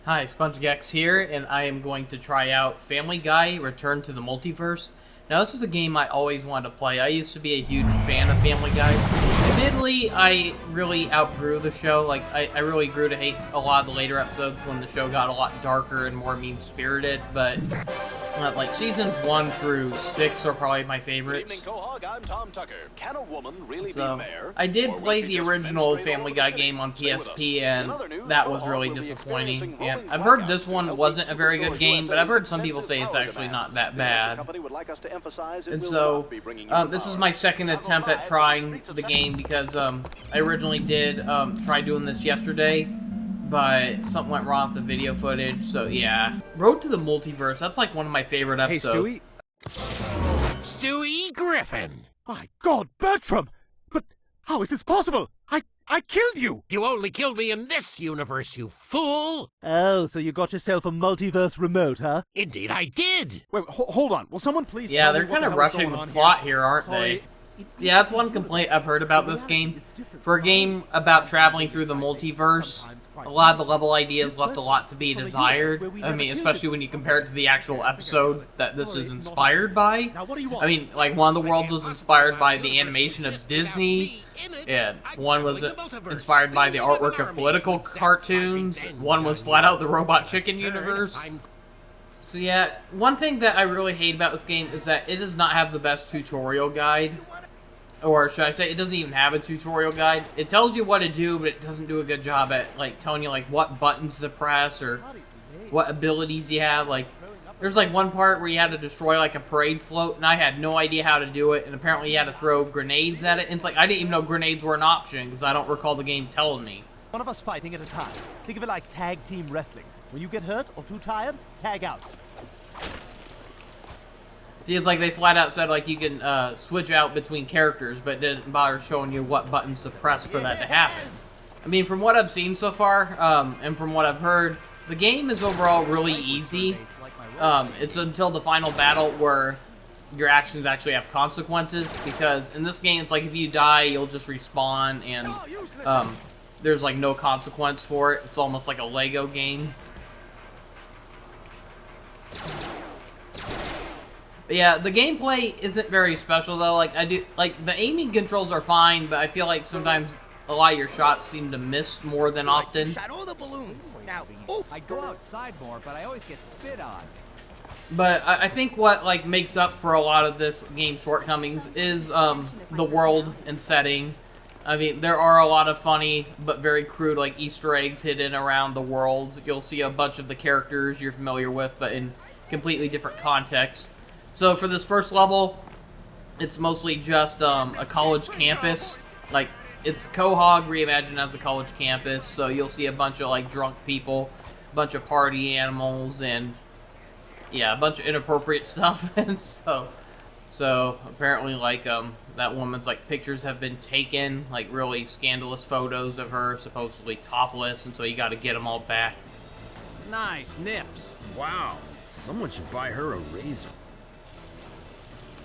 Hi, SpongicX here, and I am going to try out Family Guy: Return to the Multiverse. Now, this is a game I always wanted to play. I used to be a huge fan of Family Guy. Admittedly, I really outgrew the show. Like, I really grew to hate a lot of the later episodes when the show got a lot darker and more mean-spirited, but like seasons 1 through 6 are probably my favorites. Good evening, Quahog. I'm Tom Tucker. Can a woman really be mayor? I did Or will play she the just original menstruate all Family over the Guy city? game on Stay with us. PSP, In and other news, that was Quahog really will be disappointing. experiencing And rolling I've heard blackouts this one helping wasn't a very good Superstore game, but I've heard USA's some people say it's power actually not demands. that The bad. company would like us to emphasize it And will so, not be bringing you this is power. my second attempt at trying the game because I originally did try doing this yesterday, but something went wrong with the video footage, so yeah. Road to the Multiverse, that's like one of my favorite episodes. Hey, Stewie Griffin! My God, Bertram! But how is this possible? I killed you! You only killed me in this universe, you fool! Oh, so you got yourself a multiverse remote, huh? Indeed I did! Wait, hold on. Will someone please Yeah, tell they're me what kind the of hell is rushing going the on plot here? here, aren't Sorry. they? Yeah, that's one complaint I've heard about this game. For a game about traveling through the multiverse, a lot of the level ideas left a lot to be desired. I mean, especially when you compare it to the actual episode that this is inspired by. Now, what do you want? I mean, like, one of the worlds was inspired by the animation of Disney, and one was inspired by the artwork of political cartoons, one was flat out the Robot Chicken universe. So yeah, one thing that I really hate about this game is that it does not have the best tutorial guide. Or should I say, it doesn't even have a tutorial guide. It tells you what to do, but it doesn't do a good job at, like, telling you, like, what buttons to press or what abilities you have. Like, there's, like, one part where you had to destroy, like, a parade float, and I had no idea how to do it, and apparently you had to throw grenades at it. And it's like, I didn't even know grenades were an option, because I don't recall the game telling me. One of us fighting at a time. Think of it like tag team wrestling. When you get hurt or too tired, tag out. See, it's like they flat out said, like, you can switch out between characters, but didn't bother showing you what buttons to press for that to happen. I mean, from what I've seen so far, and from what I've heard, the game is overall really easy. It's until the final battle where your actions actually have consequences, because in this game, it's like if you die, you'll just respawn, and there's, like, no consequence for it. It's almost like a Lego game. But yeah, the gameplay isn't very special though. Like, the aiming controls are fine, but I feel like sometimes a lot of your shots seem to miss more than often. Shot all the balloons. Now, I go outside more, but I always get spit on. But I think what, like, makes up for a lot of this game's shortcomings is the world and setting. I mean, there are a lot of funny but very crude, like, Easter eggs hidden around the worlds. You'll see a bunch of the characters you're familiar with, but in completely different contexts. So for this first level, it's mostly just a college campus. Like, it's Quahog reimagined as a college campus, so you'll see a bunch of, like, drunk people, a bunch of party animals, and, yeah, a bunch of inappropriate stuff. And so apparently, like, that woman's, like, pictures have been taken, like, really scandalous photos of her, supposedly topless, and so you gotta get them all back. Nice nips. Wow, someone should buy her a razor.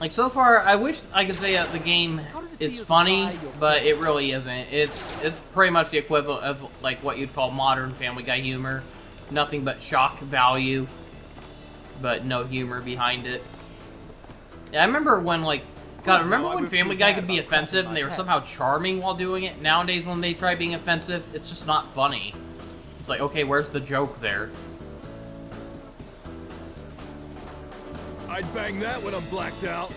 Like, so far, I wish I could say that the game is funny, but it really isn't. It's pretty much the equivalent of, like, what you'd call modern Family Guy humor. Nothing but shock value, but no humor behind it. Yeah, I remember when, like, God, remember when Family Guy could be offensive and they were somehow charming while doing it? Nowadays, when they try being offensive, it's just not funny. It's like, okay, where's the joke there? I'd bang that when I'm blacked out.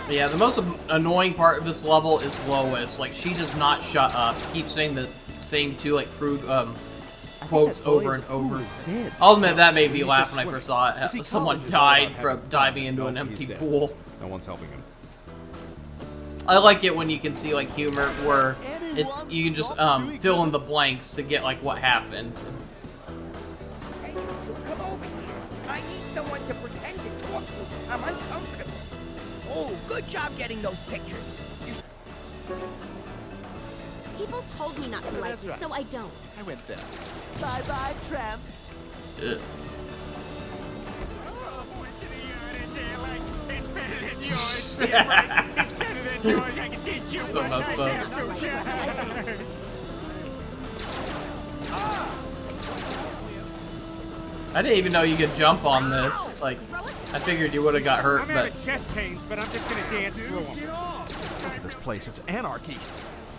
Yeah, the most annoying part of this level is Lois. Like, she does not shut up. Keeps saying the same two, like, crude quotes over and over. I'll admit that made me laugh when I first saw it. Someone died from diving into an empty pool. No one's helping him. I like it when you can see, like, humor where you can just fill in the blanks to get, like, what happened. hey, come over here. I need someone to pretend to talk to. I'm uncomfortable. Oh, good job getting those pictures. People told me not to like you, so I don't. I went there. Bye-bye, tramp. Ugh. So messed up. I didn't even know you could jump on this. Like, I figured you would have got hurt, I'm but out of chest pains, but I'm just gonna dance through them. Look at this place. It's anarchy.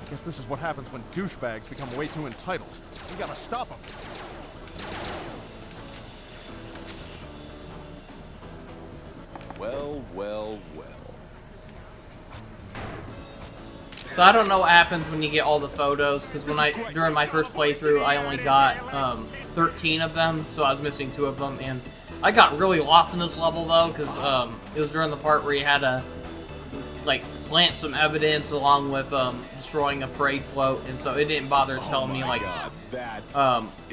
I guess this is what happens when douchebags become way too entitled. We gotta stop them. Well, well, well. so I don't know what happens when you get all the photos, because during my first playthrough, I only got 13 of them, so I was missing 2 of them, and I got really lost in this level though, because it was during the part where you had to like plant some evidence along with destroying a parade float, and so it didn't bother telling me like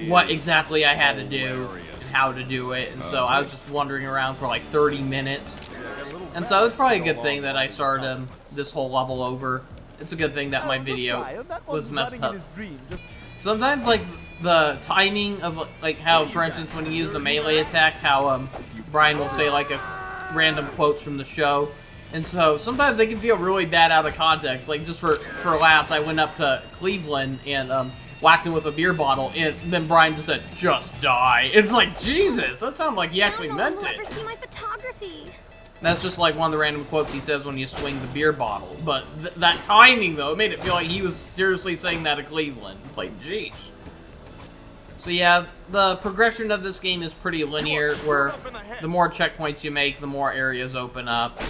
what exactly I had to do and how to do it, and so I was just wandering around for like 30 minutes, and so it's probably a good thing that I started this whole level over. It's a good thing that my video was messed up. Sometimes, like, the timing of, like, how, for instance, when you use the melee attack, how, Brian will say, like, a random quotes from the show. And so, sometimes they can feel really bad out of context. Like, just for laughs, I went up to Cleveland and, whacked him with a beer bottle, and then Brian just said, "Just die." It's like, Jesus, that sounded like he actually meant it. Ever see my photography? That's just like one of the random quotes he says when you swing the beer bottle. But that timing, though, it made it feel like he was seriously saying that to Cleveland. It's like, jeez. So yeah, the progression of this game is pretty linear, where the more checkpoints you make, the more areas open up.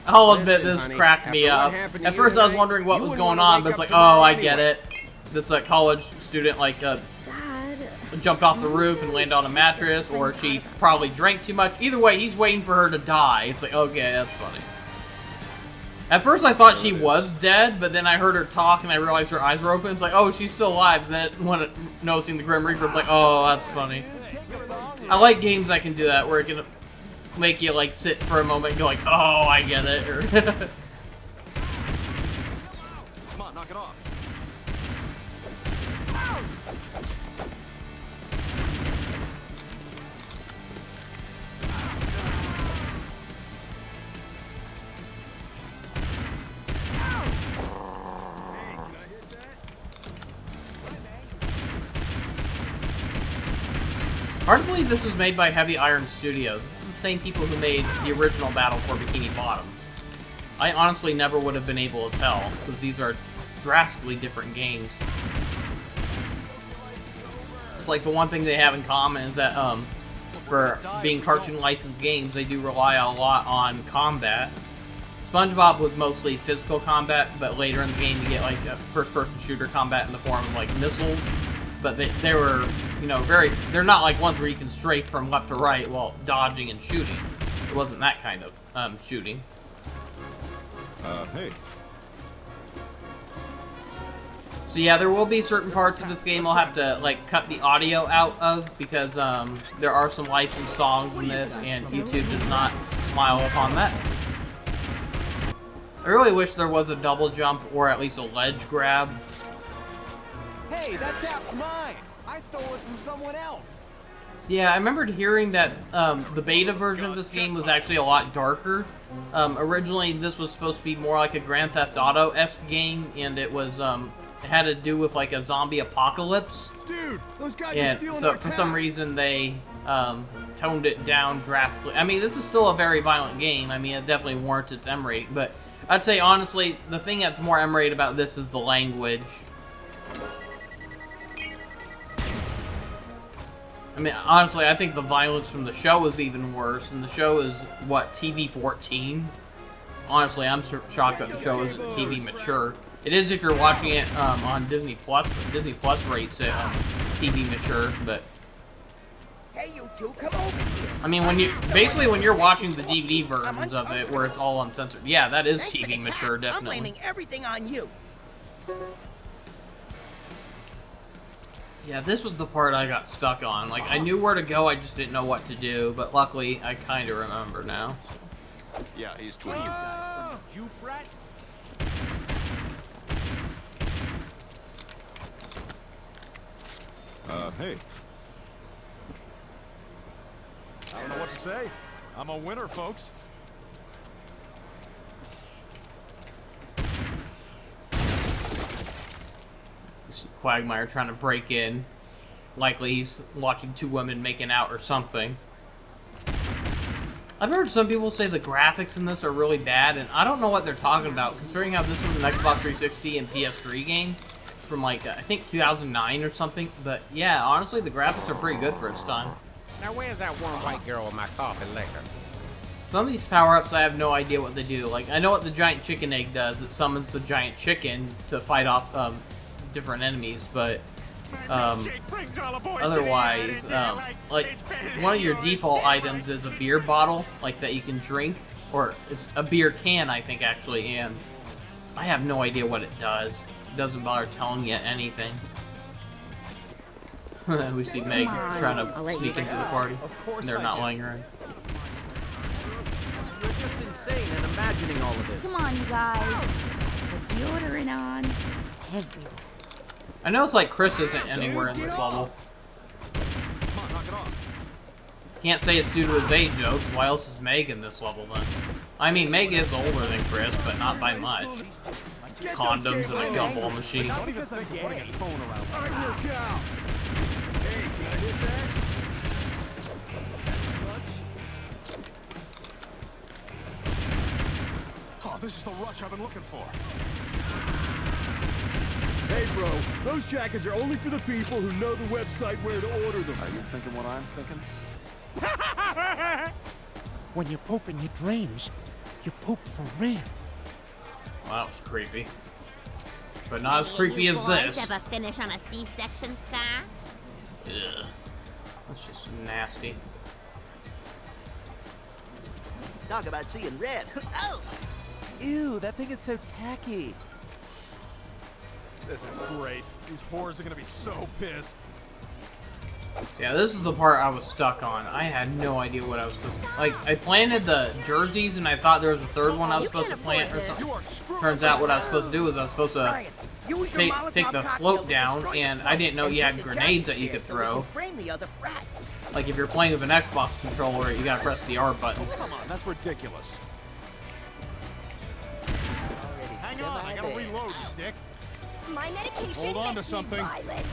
I'll admit this cracked me up. At first I was wondering what was going on, but it's like, oh, I get it. This college student, like, jumped off the roof and landed on a mattress, or she probably drank too much. Either way, he's waiting for her to die. It's like, okay, that's funny. At first I thought she was dead, but then I heard her talk and I realized her eyes were open. It's like, oh, she's still alive. And then when noticing the Grim Reaper, it's like, oh, that's funny. I like games that can do that, where it can make you, like, sit for a moment and go like, oh, I get it. Or Come on, knock it off. Hard to believe this was made by Heavy Iron Studios. This is the same people who made the original Battle for Bikini Bottom. I honestly never would have been able to tell, because these are drastically different games. It's like the one thing they have in common is that, for being cartoon licensed games, they do rely a lot on combat. SpongeBob was mostly physical combat, but later in the game you get, like, a first-person shooter combat in the form of, like, missiles. But they were, you know, they're not like ones where you can strafe from left to right while dodging and shooting. It wasn't that kind of shooting. Hey. So yeah, there will be certain parts of this game I'll have to, like, cut the audio out of, because there are some licensed songs in this, and YouTube does not smile upon that. I really wish there was a double jump, or at least a ledge grab. Hey, that tap's mine! I stole it from someone else! So yeah, I remembered hearing that the beta version of this game was actually a lot darker. Originally, this was supposed to be more like a Grand Theft Auto-esque game, and it was, it had to do with, like, a zombie apocalypse. Dude, those guys are And stealing so, our for tap. some reason, they toned it down drastically. I mean, this is still a very violent game. I mean, it definitely warrants its M rating, but I'd say, honestly, the thing that's more M rated about this is the language. I mean, honestly, I think the violence from the show is even worse, and the show is, what, TV-14? Honestly, I'm shocked that the show isn't TV mature. It is if you're watching it on Disney Plus. Disney Plus rates it TV mature, but... Hey, you two, come over here! I mean, when you're watching the DVD versions of it, where it's all uncensored, yeah, that is Thanks for TV the mature, tap. definitely. I'm blaming everything on you. Yeah, this was the part I got stuck on. Like, I knew where to go, I just didn't know what to do, but luckily, I kind of remember now. Yeah, he's What are you tweeting. guys, from the Jew frat? Hey. I don't know what to say. I'm a winner, folks. this Quagmire trying to break in. Likely he's watching two women making out or something. I've heard some people say the graphics in this are really bad, and I don't know what they're talking about, considering how this was an Xbox 360 and PS3 game from, like, I think 2009 or something. But, yeah, honestly, the graphics are pretty good for its time. Now where's that one white girl with my coffee liquor? Some of these power-ups, I have no idea what they do. Like, I know what the giant chicken egg does. It summons the giant chicken to fight off different enemies, but otherwise, like, one of your default items is a beer bottle, like, that you can drink, or it's a beer can, I think, actually, and I have no idea what it does. It doesn't bother telling you anything. We see Meg trying to sneak into the party, and they're not letting her in. You're just insane and imagining all of this. Come on, you guys. Put deodorant on. Everywhere. I know it's like Chris isn't anywhere in this level. Can't say it's due to his age, though, 'cause why else is Meg in this level, then? I mean, Meg is older than Chris, but not by much. Condoms and a gumball machine. Not because I'm putting a phone around. I work out. Hey, can I hit that? Oh, this is the rush I've been looking for. Hey, bro, those jackets are only for the people who know the website where to order them. Are you thinking what I'm thinking? When you poop in your dreams, you poop for real. Well, that was creepy. But not as creepy you as boys this. ever finish on a C-section scar? Ugh. That's just nasty. Talk about seeing red. Oh! Ew, that thing is so tacky. This is great. These whores are gonna be so pissed. Yeah, this is the part I was stuck on. I had no idea what I was supposed to... Like, I planted the jerseys, and I thought there was a third one I was supposed to plant or something. Turns out what I was supposed to do was I was supposed to take the float down, and I didn't know you had grenades that you could throw. Like, if you're playing with an Xbox controller, you gotta press the R button. Come on, that's ridiculous. Hang on, I gotta reload, you dick. My medication Hold on to makes me something. violent.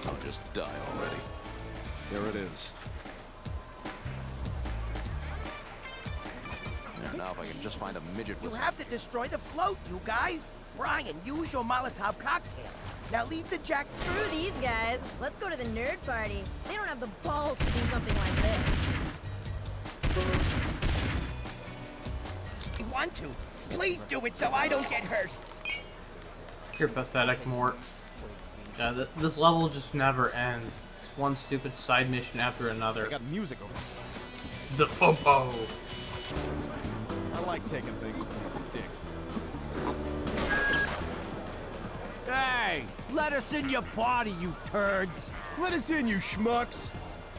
I'll just die already. There it is. There, now if I can just find a midget You with... have to destroy the float, you guys. Brian, use your Molotov cocktail. Now leave the jacks. Screw these guys. Let's go to the nerd party. They don't have the balls to do something like this. You want to? Please do it so I don't get hurt. You're pathetic, Mort. Yeah, this level just never ends. It's one stupid side mission after another. I got music over. The popo. I like taking things from these dicks. Hey, let us in your party, you turds. Let us in, you schmucks.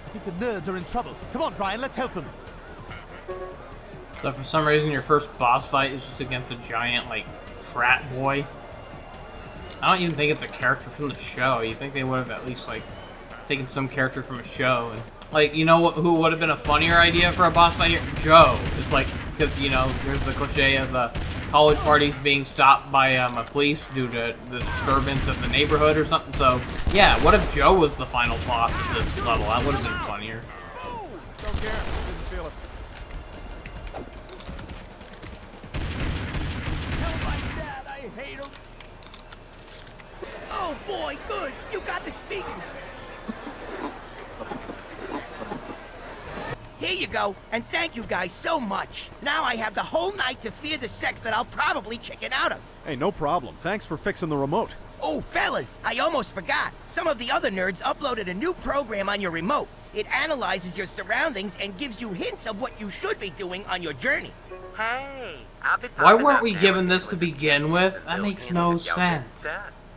I think the nerds are in trouble. Come on, Brian, let's help them. So for some reason your first boss fight is just against a giant, like, frat boy. I don't even think it's a character from the show. You think they would have at least, like, taken some character from a show and... Like, you know who would have been a funnier idea for a boss fight here? Joe. It's like, because, you know, there's the cliche of college parties being stopped by police due to the disturbance of the neighborhood or something. So, yeah, what if Joe was the final boss at this level? That would have been funnier. Don't care. Didn't feel it. Tell my dad I hate him. Oh boy, good. You got the speakers. Here you go, and thank you guys so much. Now I have the whole night to fear the sex that I'll probably chicken out of. Hey, no problem. Thanks for fixing the remote. Oh, fellas, I almost forgot. Some of the other nerds uploaded a new program on your remote. It analyzes your surroundings and gives you hints of what you should be doing on your journey. Hey, I'll be Why weren't we given this to begin with? That makes no sense.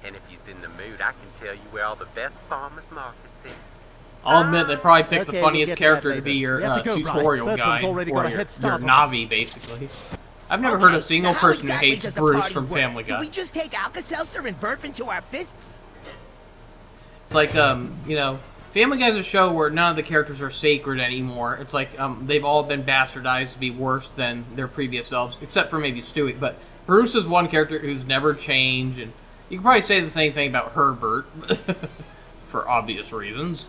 And if you's in the mood, I can tell you where all the best farmers markets is. I'll admit they probably picked the Okay, we'll funniest get to character that to be later. your We have to go, Brian. tutorial Bertram's guide, already or got a your head start on Navi, us. basically. I've never Okay, heard a single now how person who exactly hates does a Bruce party from work? Family Do Guy. we just take Alka-Seltzer and bourbon to our fists? It's like, you know, Family Guy's a show where none of the characters are sacred anymore. It's like, they've all been bastardized to be worse than their previous selves, except for maybe Stewie. But Bruce is one character who's never changed, and you can probably say the same thing about Herbert, for obvious reasons.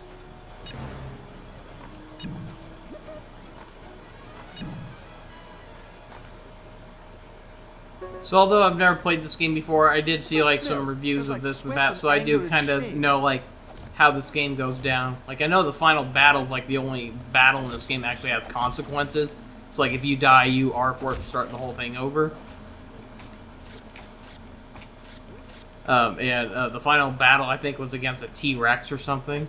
So although I've never played this game before, I did see like some reviews of this and that, so I do kind of know like how this game goes down. Like I know the final battle's like the only battle in this game that actually has consequences. So like if you die, you are forced to start the whole thing over. And the final battle I think was against a T-Rex or something.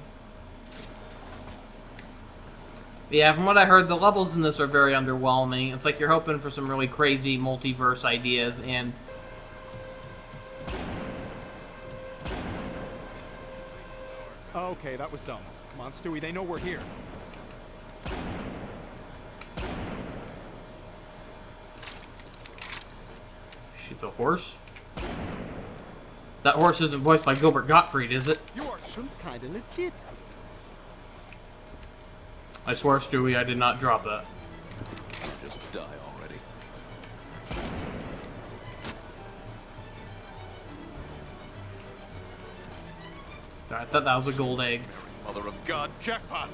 Yeah, from what I heard, the levels in this are very underwhelming. It's like you're hoping for some really crazy multiverse ideas, and... Okay, that was dumb. Come on, Stewie, they know we're here. Shoot the horse? That horse isn't voiced by Gilbert Gottfried, is it? Your shrim's kinda legit. I swear, Stewie, I did not drop that. Just die already. I thought that was a gold egg. Mother of God, jackpot!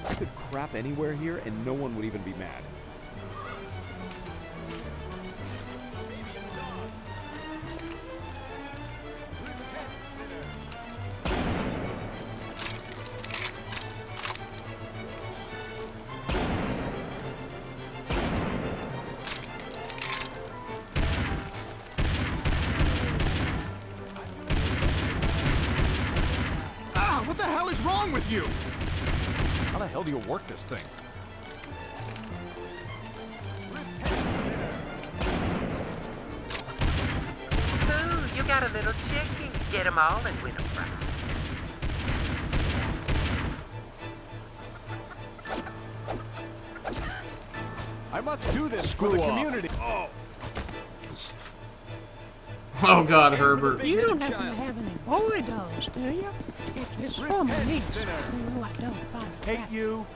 I could crap anywhere here and no one would even be mad. What the hell is wrong with you? How the hell do you work this thing? Ooh, you got a little chicken. Get 'em all and win a prize. I must do this for the community. Oh. Oh God, Herbert. You don't happen to have any boy dolls, do you? It's for my niece. No, I don't find Hate you.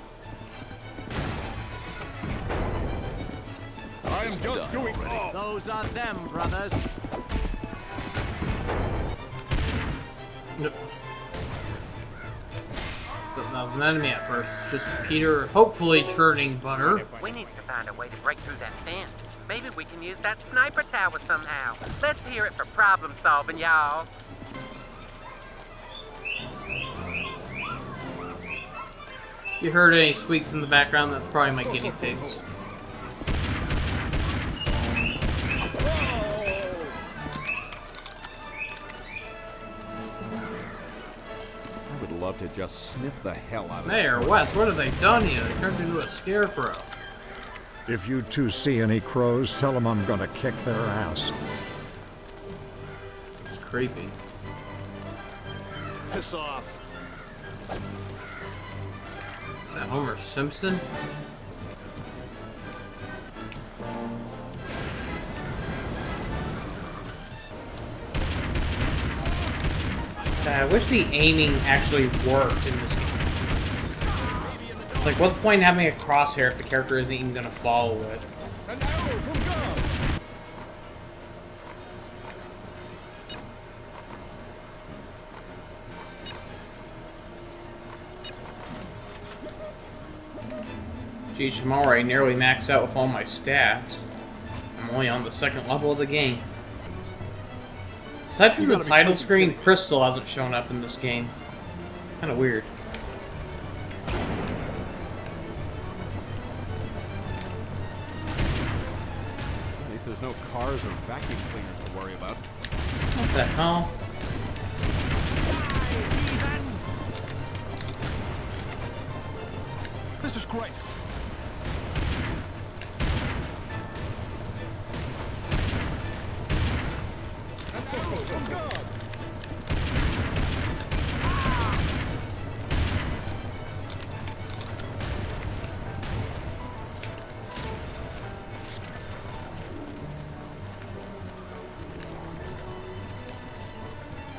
I am just doing. Oh. Those are them, brothers. Nope. Thought that was an enemy at first. It's just Peter, hopefully churning butter. We need to find a way to break through that fence. Maybe we can use that sniper tower somehow. Let's hear it for problem solving, y'all. If you heard any squeaks in the background, that's probably my guinea pigs. I would love to just sniff the hell out of Mayor West, what have they done here? They turned into a scarecrow. If you two see any crows, tell them I'm gonna kick their ass. It's creepy. Piss off. Is that Homer Simpson? I wish the aiming actually worked in this game. It's like, what's the point in having a crosshair if the character isn't even going to follow it? An arrow from God. Geez, I'm already nearly maxed out with all my stats. I'm only on the second level of the game. Aside from the title screen, Crystal hasn't shown up in this game. Kind of weird. At least there's no cars or vacuum cleaners to worry about. What the hell? This is great. An arrow from God.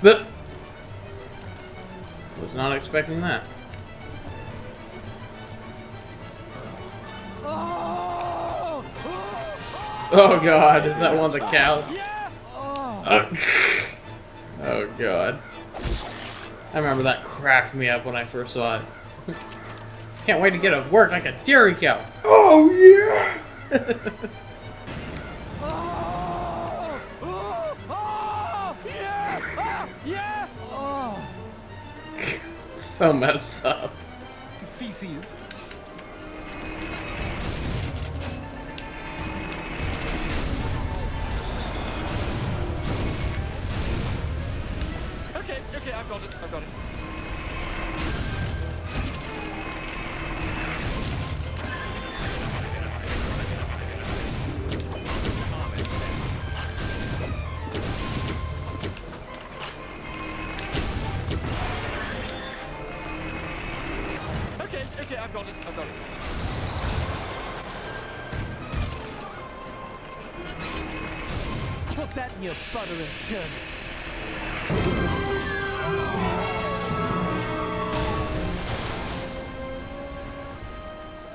But was not expecting that. Oh god, is that one of the cows? Oh god. I remember that cracked me up when I first saw it. Can't wait to get to work like a dairy cow. Oh yeah! So messed up. Feces. Okay, I've got it. Okay, I've got it. Put that in your butter and churn it.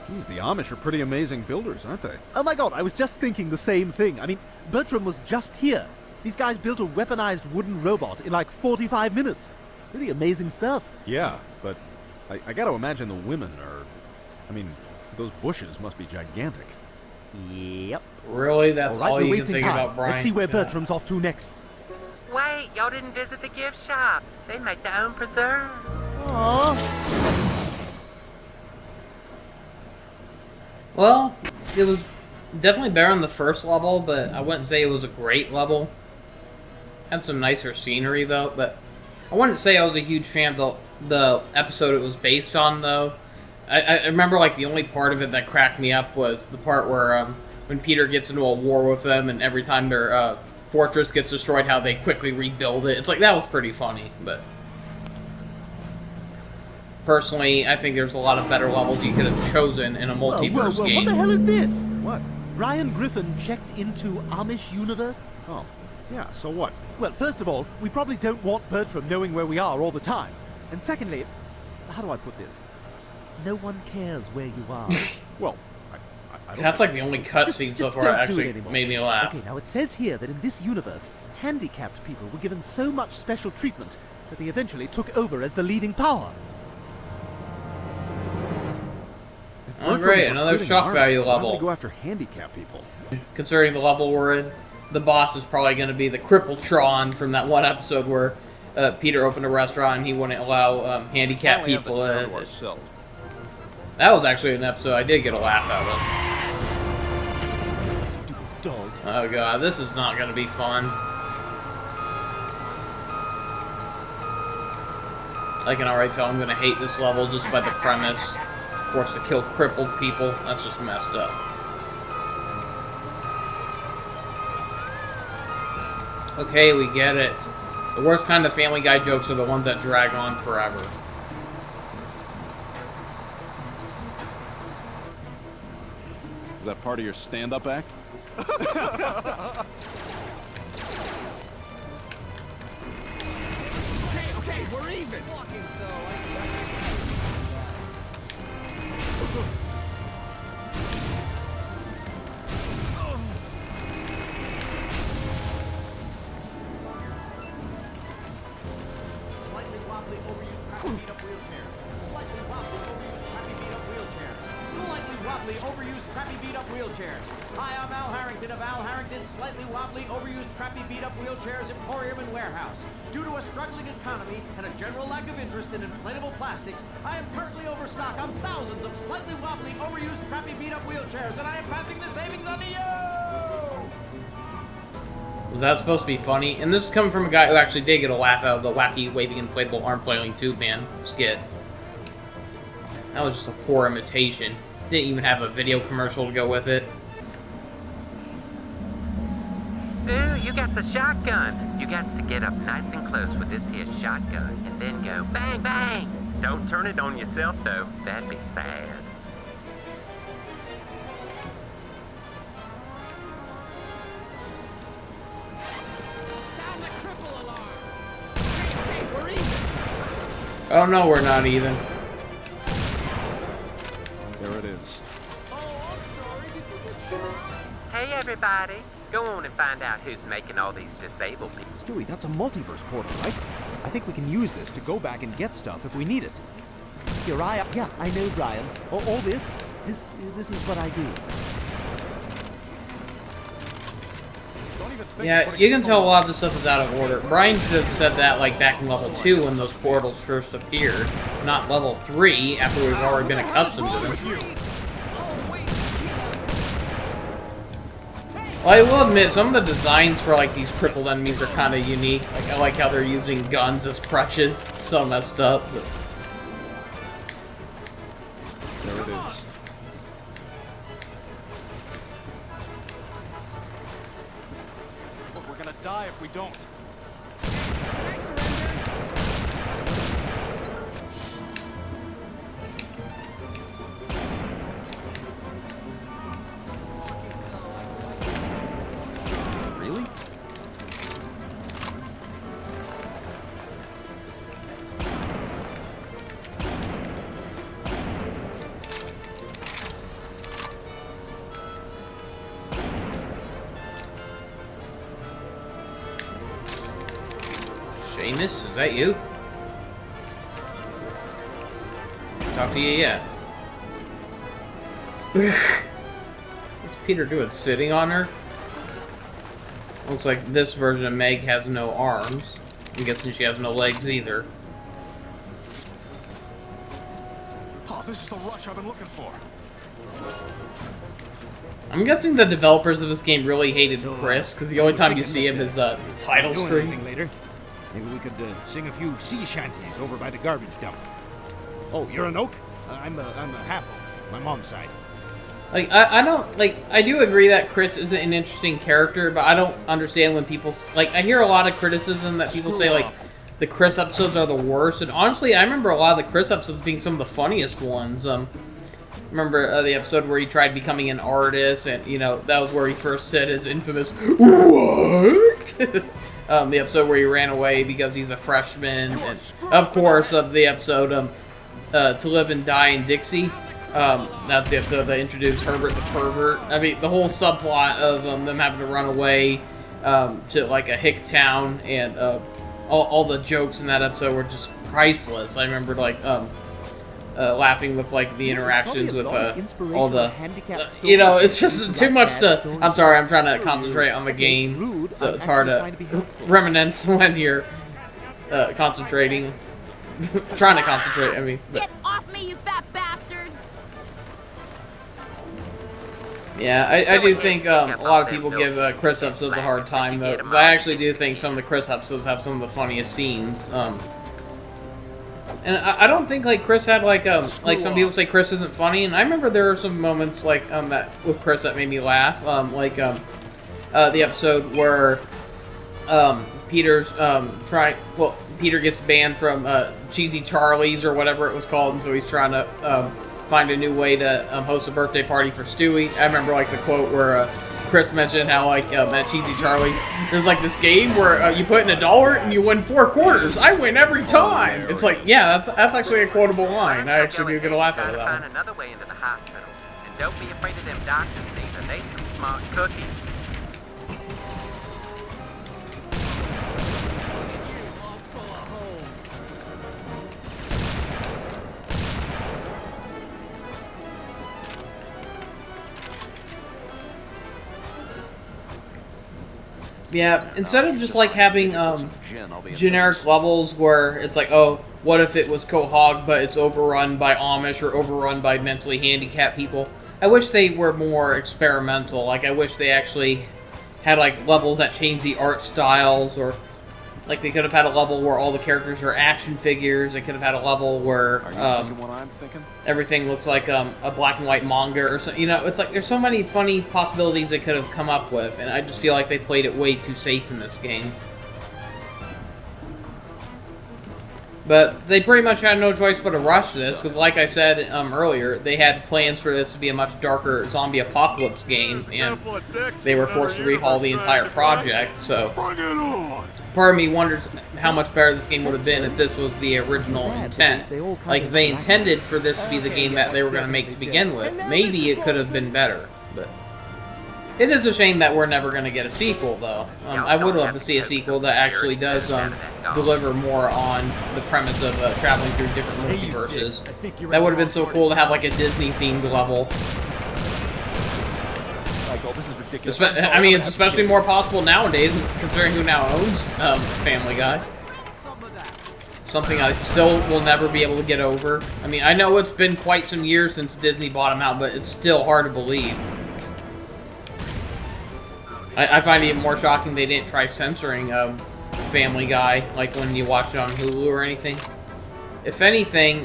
Geez, the Amish are pretty amazing builders, aren't they? Oh my god, I was just thinking the same thing. I mean, Bertram was just here. These guys built a weaponized wooden robot in like 45 minutes. Really amazing stuff. Yeah, but I gotta imagine the women are... I mean, those bushes must be gigantic. Yep. Really? That's all right, all we're you can wasting think time. about, Brian? Let's see where God. Bertram's off to next. Wait, y'all didn't visit the gift shop. They make their own preserves. Aww. Well, it was definitely better on the first level, but I wouldn't say it was a great level. Had some nicer scenery, though, but I wouldn't say I was a huge fan of the episode it was based on, though. I remember, like, the only part of it that cracked me up was the part where, when Peter gets into a war with them, and every time their, fortress gets destroyed, how they quickly rebuild it. It's like, that was pretty funny, but... Personally, I think there's a lot of better levels you could have chosen in a multiverse whoa. game. What the hell is this? What? Ryan Griffin checked into Amish universe? Oh, yeah, so what? Well, first of all, we probably don't want Bertram knowing where we are all the time. And secondly, how do I put this? No one cares where you are. Well, I don't That's like the only cutscene so far that actually made me laugh. Okay, now it says here that in this universe, handicapped people were given so much special treatment that they eventually took over as the leading power. Oh great, another shock value Why level. don't we go after handicapped people? Considering the level we're in, the boss is probably going to be the Crippletron from that one episode where Peter opened a restaurant and he wouldn't allow handicapped people in. That was actually an episode I did get a laugh out of. Stupid dog. Oh god, this is not going to be fun. I can already tell I'm going to hate this level just by the premise. Forced to kill crippled people. That's just messed up. Okay, we get it. The worst kind of Family Guy jokes are the ones that drag on forever. Is that part of your stand-up act? Okay, we're even. Slightly wobbly, overused, crappy beat-up wheelchairs. Slightly wobbly, overused, crappy beat-up wheelchairs. Slightly wobbly, overused, crappy beat-up wheelchairs. Hi, I'm Al Harrington of Al Harrington's Slightly Wobbly, Overused, Crappy Beat-Up Wheelchairs Emporium and Warehouse. Due to a struggling economy and a general lack of interest in inflatable plastics, I am currently overstocked on thousands of slightly wobbly, overused, crappy beat-up wheelchairs, and I am passing the savings on to you! Was that supposed to be funny? And this is coming from a guy who actually did get a laugh out of the wacky waving inflatable arm flailing tube man skit. That was just a poor imitation. Didn't even have a video commercial to go with it. Ooh, you got a shotgun. You got to get up nice and close with this here shotgun and then go bang, bang. Don't turn it on yourself, though. That'd be sad. Sound the cripple alarm. Okay, we're even. Oh no, we're not even. There it is. Oh, I'm sorry. Did you get shot? Hey, everybody. Go on and find out who's making all these disabled people. Stewie, that's a multiverse portal, right? I think we can use this to go back and get stuff if we need it. Uriah, yeah, I know, Brian. All this is what I do. Yeah, you can tell a lot of the stuff is out of order. Brian should have said that, like, back in level 2 when those portals first appeared, not level 3 after we've already been accustomed to them. Well, I will admit, some of the designs for, like, these crippled enemies are kind of unique. Like, I like how they're using guns as crutches. So messed up, but... There it is. Look, we're gonna die if we don't. Really? Seamus, is that you? Talk to you yet. What's Peter doing? Sitting on her? Looks like this version of Meg has no arms. I'm guessing she has no legs either. Oh, this is the rush I've been looking for. I'm guessing the developers of this game really hated Chris, because the only time you see him is the title screen. Later. Maybe we could sing a few sea shanties over by the garbage dump. Oh, you're an oak? I'm a half oak. My mom's side. Like, I don't, like, I do agree that Chris isn't an interesting character, but I don't understand when people, like, I hear a lot of criticism that people say, like, the Chris episodes are the worst, and honestly, I remember a lot of the Chris episodes being some of the funniest ones. Remember the episode where he tried becoming an artist, and, you know, that was where he first said his infamous, "What?" The episode where he ran away because he's a freshman, and, of course, the episode, To Live and Die in Dixie. That's the episode that introduced Herbert the Pervert. I mean, the whole subplot of them having to run away to, like, a hick town, and all the jokes in that episode were just priceless. I remember, like, laughing with, like, the interactions with all the... you know, it's just too much to... I'm sorry, I'm trying to concentrate on the game, so it's hard to reminisce when you're concentrating. Trying to concentrate, I mean... But. Get off me, you fat bastard! Yeah, I do think a lot of people give Chris episodes a hard time, though, because I actually do think some of the Chris episodes have some of the funniest scenes. And I don't think, like, Chris had, like some people say Chris isn't funny, and I remember there were some moments, like, that with Chris that made me laugh, the episode where, Peter's, Peter gets banned from, Cheesy Charlie's or whatever it was called, and so he's trying to, find a new way to, host a birthday party for Stewie. I remember, like, the quote where, Chris mentioned how, like, at Cheesy Charlie's, there's, like, this game where you put in $1 and you win 4 quarters. I win every time! It's like, yeah, that's actually a quotable line. I actually do get a laugh out of that one. Find another way into the hospital. And don't be afraid of them doctors, Steve. They some smart cookies. Yeah, instead of just, like, having, generic levels where it's like, oh, what if it was Quahog, but it's overrun by Amish or overrun by mentally handicapped people? I wish they were more experimental. Like, I wish they actually had, like, levels that change the art styles, or, like, they could have had a level where all the characters are action figures. They could have had a level where, what I'm thinking? everything looks like a black and white manga or something. You know, it's like there's so many funny possibilities they could have come up with, and I just feel like they played it way too safe in this game. But they pretty much had no choice but to rush this, because like I said earlier, they had plans for this to be a much darker zombie apocalypse game, and they were forced to rehaul the entire project, so... Part of me wonders how much better this game would have been if this was the original intent. Like, if they intended for this to be the game that they were going to make to begin with, maybe it could have been better, but... It is a shame that we're never going to get a sequel, though. I would love to see a sequel that actually does deliver more on the premise of traveling through different multiverses. That would have been so cool to have like a Disney-themed level. Michael, this is ridiculous. I mean, it's especially more possible nowadays, considering who now owns Family Guy. Something I still will never be able to get over. I mean, I know it's been quite some years since Disney bought him out, but it's still hard to believe. I find it even more shocking they didn't try censoring Family Guy, like when you watch it on Hulu or anything. If anything,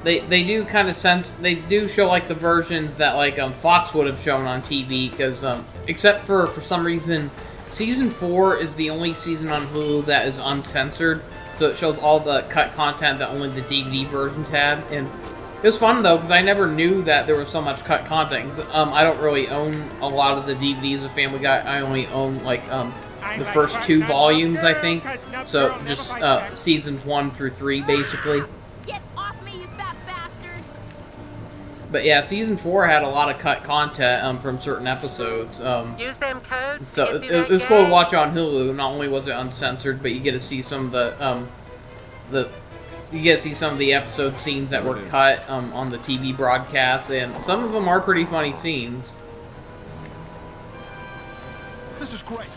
they do kind of they do show like the versions that like Fox would have shown on TV, because except for some reason, season 4 is the only season on Hulu that is uncensored, so it shows all the cut content that only the DVD versions had. And it was fun, though, because I never knew that there was so much cut content. 'Cause, I don't really own a lot of the DVDs of Family Guy. I only own, like, the first 2 volumes, I think. So, just seasons 1 through 3, basically. Get off me, you fat bastard! But yeah, season 4 had a lot of cut content from certain episodes. Use them codes. So, it was cool to watch on Hulu. Not only was it uncensored, but you get to see some of you get to see some of the episode scenes that were cut on the TV broadcast, and some of them are pretty funny scenes. This is great.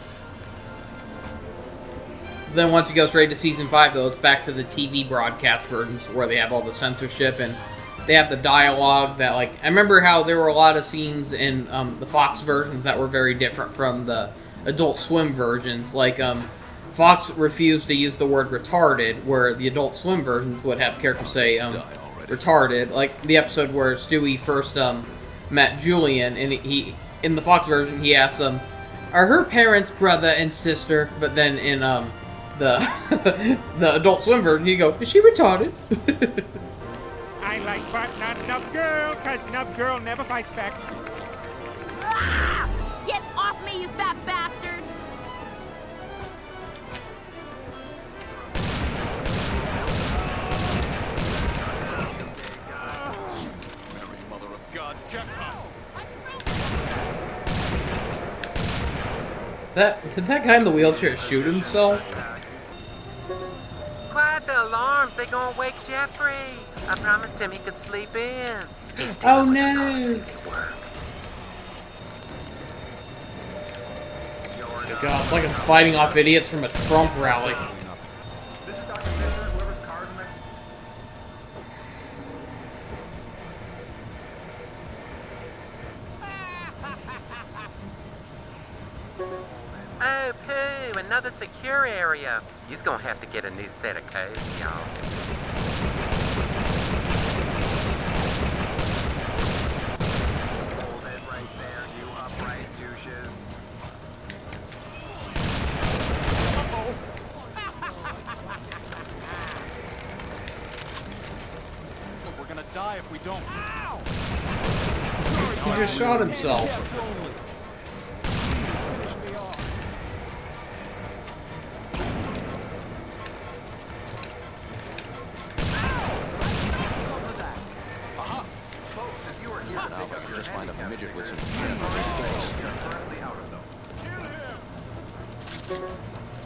Then once you go straight to season 5, though, it's back to the TV broadcast versions where they have all the censorship and they have the dialogue that, like, I remember how there were a lot of scenes in the Fox versions that were very different from the Adult Swim versions. Like, Fox refused to use the word retarded, where the Adult Swim versions would have characters say retarded. Like the episode where Stewie first met Julian, and he in the Fox version he asks are her parents brother and sister? But then in the the Adult Swim version you go, is she retarded? I like but not enough girl, cause enough girl never fights back. Ah! Get off me, you fat bastard! Did that guy in the wheelchair shoot himself? Quiet the alarms, they gonna wake Jeffrey. I promised him he could sleep in. Oh no! God, it's like I'm fighting off idiots from a Trump rally. Oh, poo, another secure area. You's gonna have to get a new set of codes, y'all. Hold it right there, you upright douches. We're gonna die if we don't. Ow! He just shot himself. Just find a midget with some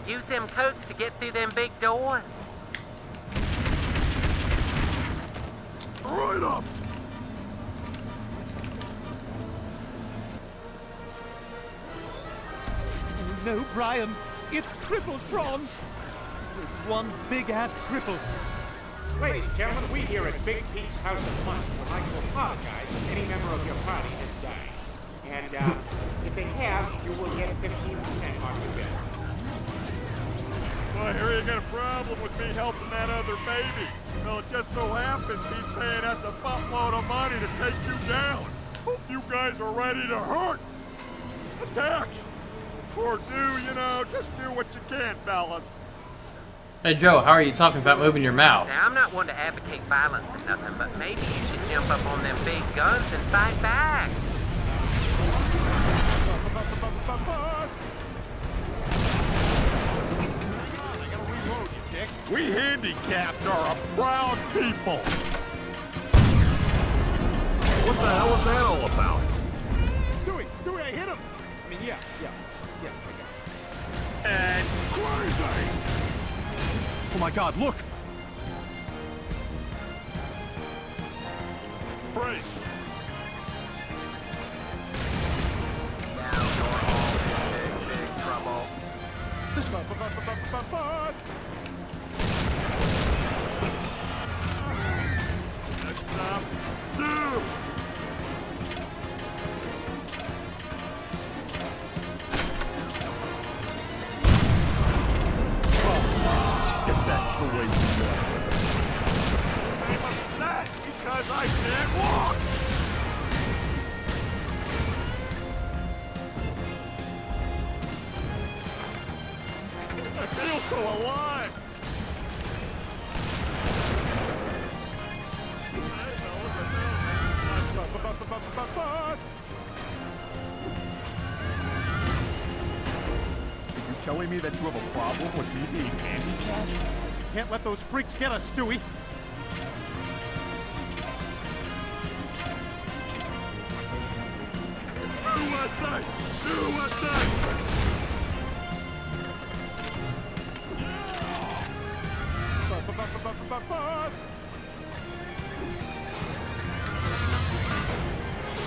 Use them codes to get through them big doors. Right up! No, Brian, it's Crippletron. There's one big-ass cripple. Ladies and gentlemen, we here at Big Pete's House of Fun would like to apologize if any member of your party has died. And if they have, you will get 15% off your bill. Well, I hear you got a problem with me helping that other baby. Well, it just so happens he's paying us a buttload of money to take you down. Hope you guys are ready to hurt. Attack. Or just do what you can, fellas. Hey Joe, how are you talking about moving your mouth? Now, I'm not one to advocate violence or nothing, but maybe you should jump up on them big guns and fight back. We handicapped are a proud people. What the hell is that all about? Stewie, I hit him! I mean, yeah. And crazy! Oh my God, look! Freeze! Now you're all in big trouble. This bus! Next stop, you! If that's the way you want it. I'm upset because I can't walk! I feel so alive! Are you telling me that you have a problem with me being handicapped? Can't let those freaks get us, Stewie! USA! USA!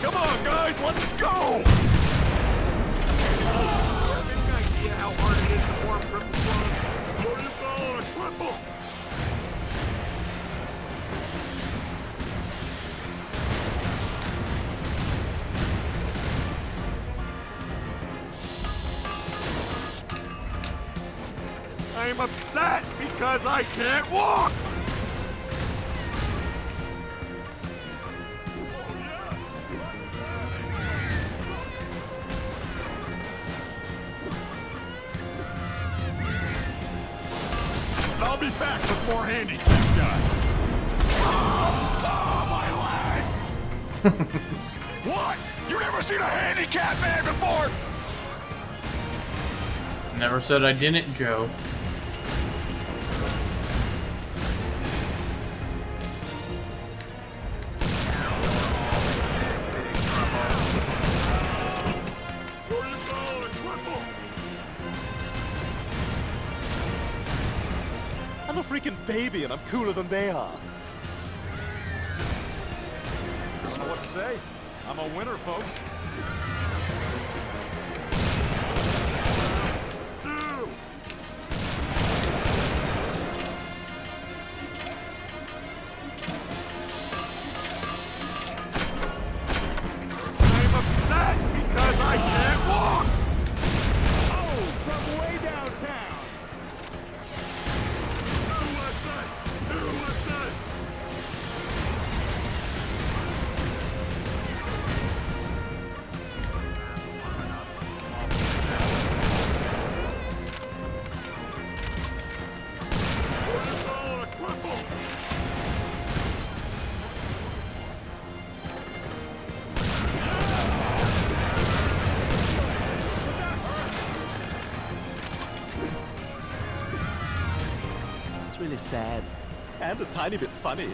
Come on, guys, let's go! Any idea how hard it is to form triple front? What do you call a triple? I'm upset because I can't walk! I'll be back with more handicap guys. My legs! What? You never seen a handicapped man before? Never said I didn't, Joe. I'm a freaking baby and I'm cooler than they are. I don't know what to say. I'm a winner, folks. I'm upset because I can't walk! Oh, from way downtown. It's really sad. And a tiny bit funny.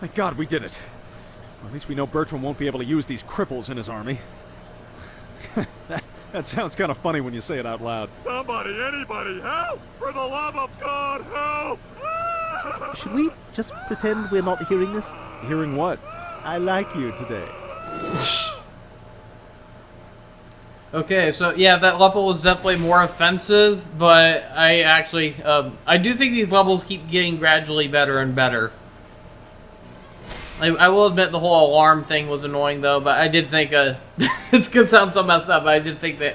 Thank God we did it. Well, at least we know Bertram won't be able to use these cripples in his army. that sounds kind of funny when you say it out loud. Somebody, anybody, help! For the love of God, help! Should we just pretend we're not hearing this? Hearing what? I like you today. Okay, so yeah, that level was definitely more offensive, but I actually, I do think these levels keep getting gradually better and better. I will admit the whole alarm thing was annoying though, but I did think, it's gonna sound so messed up, but I did think that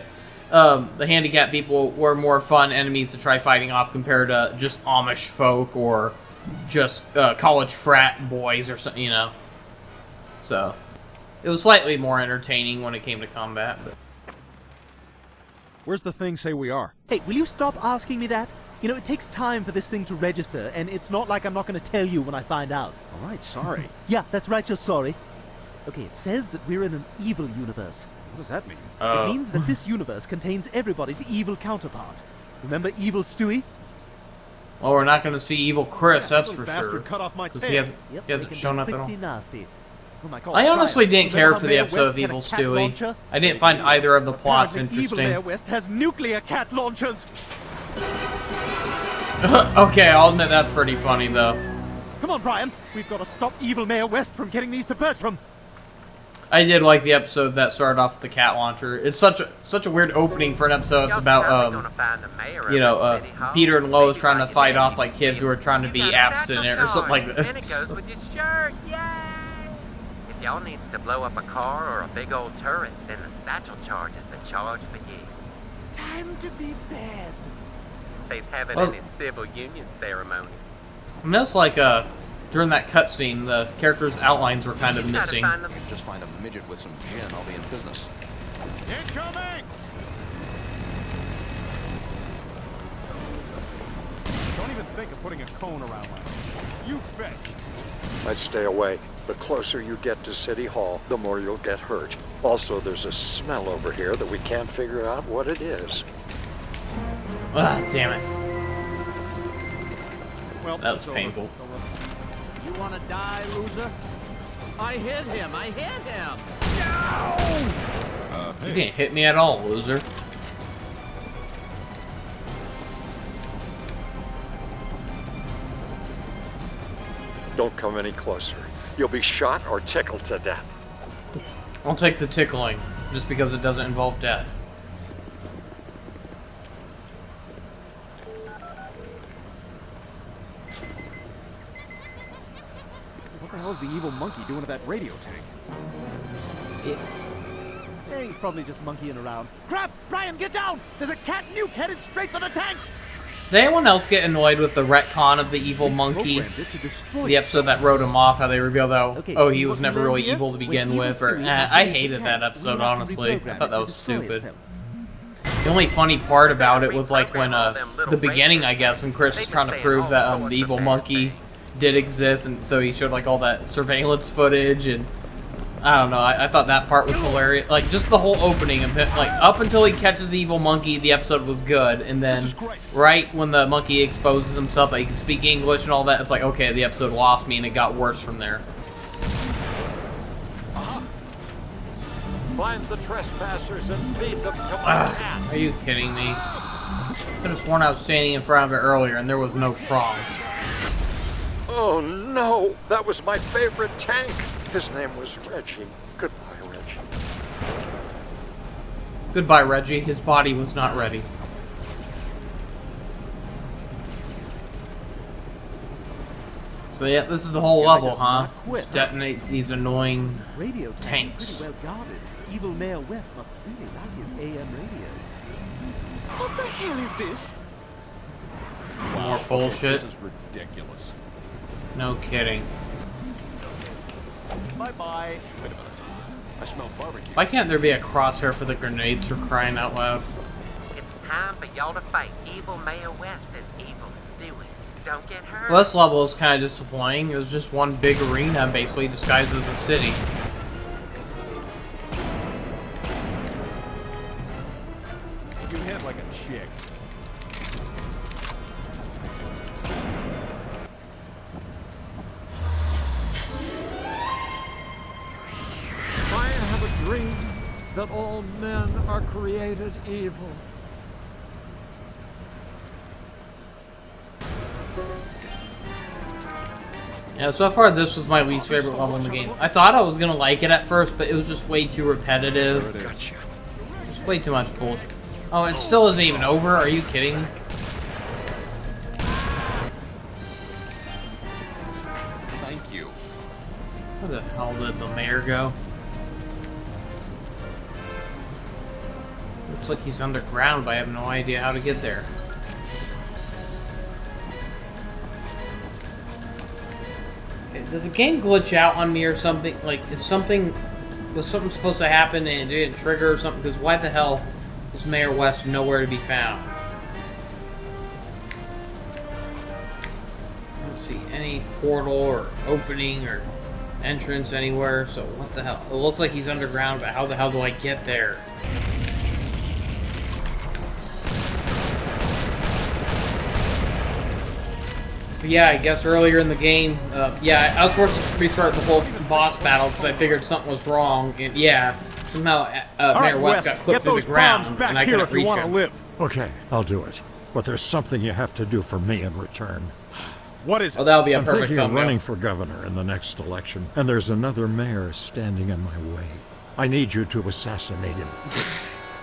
the handicapped people were more fun enemies to try fighting off compared to just Amish folk or just college frat boys or something, you know. So, it was slightly more entertaining when it came to combat, but... Where's the thing say we are? Hey, will you stop asking me that? You know, it takes time for this thing to register, and it's not like I'm not going to tell you when I find out. All right, sorry. Yeah, that's right, you're sorry. Okay, it says that we're in an evil universe. What does that mean? It means that this universe contains everybody's evil counterpart. Remember Evil Stewie? Well, we're not going to see Evil Chris, that's for Bastard sure. cut off my Because tail. he hasn't, Yep, he hasn't they can shown be up at all. pretty nasty. Oh my God, I honestly Brian, didn't remember care how for the Mayor episode of West had a Evil cat Stewie. launcher? I didn't find either of the plots Apparently Evil interesting. Mayor West has nuclear cat launchers. Okay, I'll admit that's pretty funny, though. Come on, Brian. We've got to stop Evil Mayor West from getting these to Bertram. I did like the episode that started off with the cat launcher. It's such a weird opening for an episode. It's about you know, Peter and Lois trying to fight off like kids who are trying to be abstinent or something like Then it this. goes with your shirt, yay! If y'all needs to blow up a car or a big old turret, then the satchel charge is the charge for you. Time to be bad. They's having Well- any civil union ceremonies. And that's like during that cutscene, the characters' outlines were kind of missing. Just find a midget with some gin, I'll be in business. Incoming! Don't even think of putting a cone around like that. You fetch. I'd stay away. The closer you get to City Hall, the more you'll get hurt. Also, there's a smell over here that we can't figure out what it is. Ah, damn it. Well, That was it's over. painful. You wanna die, loser? I hit him! I hit him! No! You didn't hit me at all, loser. Don't come any closer. You'll be shot or tickled to death. I'll take the tickling, just because it doesn't involve death. What the hell is the evil monkey doing at that radio tank? Yeah, he's probably just monkeying around. Crap! Brian, get down! There's a cat nuke headed straight for the tank! Did anyone else get annoyed with the retcon of the evil monkey? The episode that wrote him off, how they revealed how, oh, he was never really evil to begin with, or, I hated that episode, honestly. I thought that was stupid. The only funny part about it was like when, the beginning, I guess, when Chris was trying to prove that, the evil monkey did exist, and so he showed, like, all that surveillance footage, and I don't know, I thought that part was hilarious. Like, just the whole opening of it, like, up until he catches the evil monkey, the episode was good, and then, right when the monkey exposes himself that he can speak English and all that, it's like, okay, the episode lost me, and it got worse from there. Find the trespassers and feed them to my cat. Are you kidding me? I could have sworn I was standing in front of it earlier, and there was no prong. Oh no, that was my favorite tank. His name was Reggie. Goodbye, Reggie. Goodbye, Reggie. His body was not ready. So yeah, this is the whole level, huh? Just detonate these annoying Radio tanks. Pretty well guarded. Evil Mayor West must really like his AM radio. What the hell is this? More bullshit. This is ridiculous. No kidding. Bye-bye. Wait a minute. I smell barbecue. Why can't there be a crosshair for the grenades for crying out loud? It's time for y'all to fight Evil Mayor West and Evil Stewie. Don't get hurt. Well, this level is kind of disappointing. It was just one big arena, basically, disguised as a city. You hit like a chick. I have a dream that all men are created evil. Yeah, so far this was my least favorite level in the game. I thought I was gonna like it at first, but it was just way too repetitive. Just way too much bullshit. Oh, it still isn't even over? Are you kidding me? Thank you. Where the hell did the mayor go? Looks like he's underground, but I have no idea how to get there. Okay, did the game glitch out on me or something? Like, was something supposed to happen and it didn't trigger or something? Because why the hell is Mayor West nowhere to be found? I don't see any portal or opening or entrance anywhere, so what the hell? It looks like he's underground, but how the hell do I get there? So yeah, I guess earlier in the game, yeah, I was forced to restart the whole boss battle because I figured something was wrong. And yeah, somehow Mayor West got clipped through the ground, and I couldn't reach him. Okay, I'll do it. But there's something you have to do for me in return. What is it? Oh, that'll be a I'm perfect thinking of thumbnail. running for governor in the next election, and there's another mayor standing in my way. I need you to assassinate him.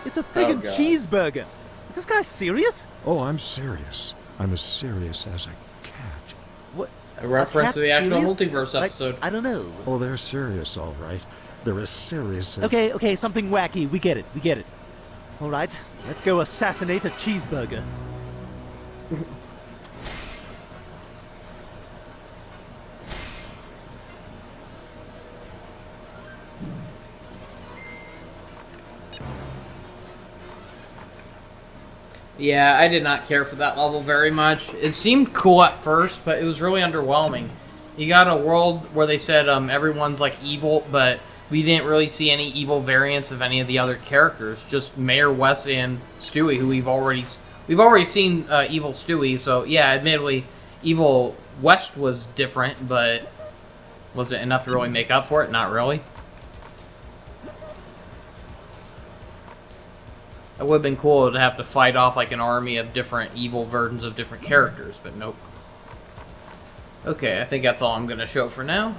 It's a friggin' cheeseburger. Is this guy serious? Oh, I'm serious. I'm as serious as a cat. What? A reference to the actual serious? Multiverse episode. I don't know. Oh, they're serious, all right. They're as serious as... Okay, something wacky. We get it. All right, let's go assassinate a cheeseburger. Yeah, I did not care for that level very much. It seemed cool at first, but it was really underwhelming. You got a world where they said everyone's like evil, but we didn't really see any evil variants of any of the other characters. Just Mayor West and Stewie, who we've already seen evil Stewie. So yeah, admittedly, evil West was different, but was it enough to really make up for it? Not really. It would have been cool to have to fight off like an army of different evil versions of different characters, but nope. Okay, I think that's all I'm going to show for now.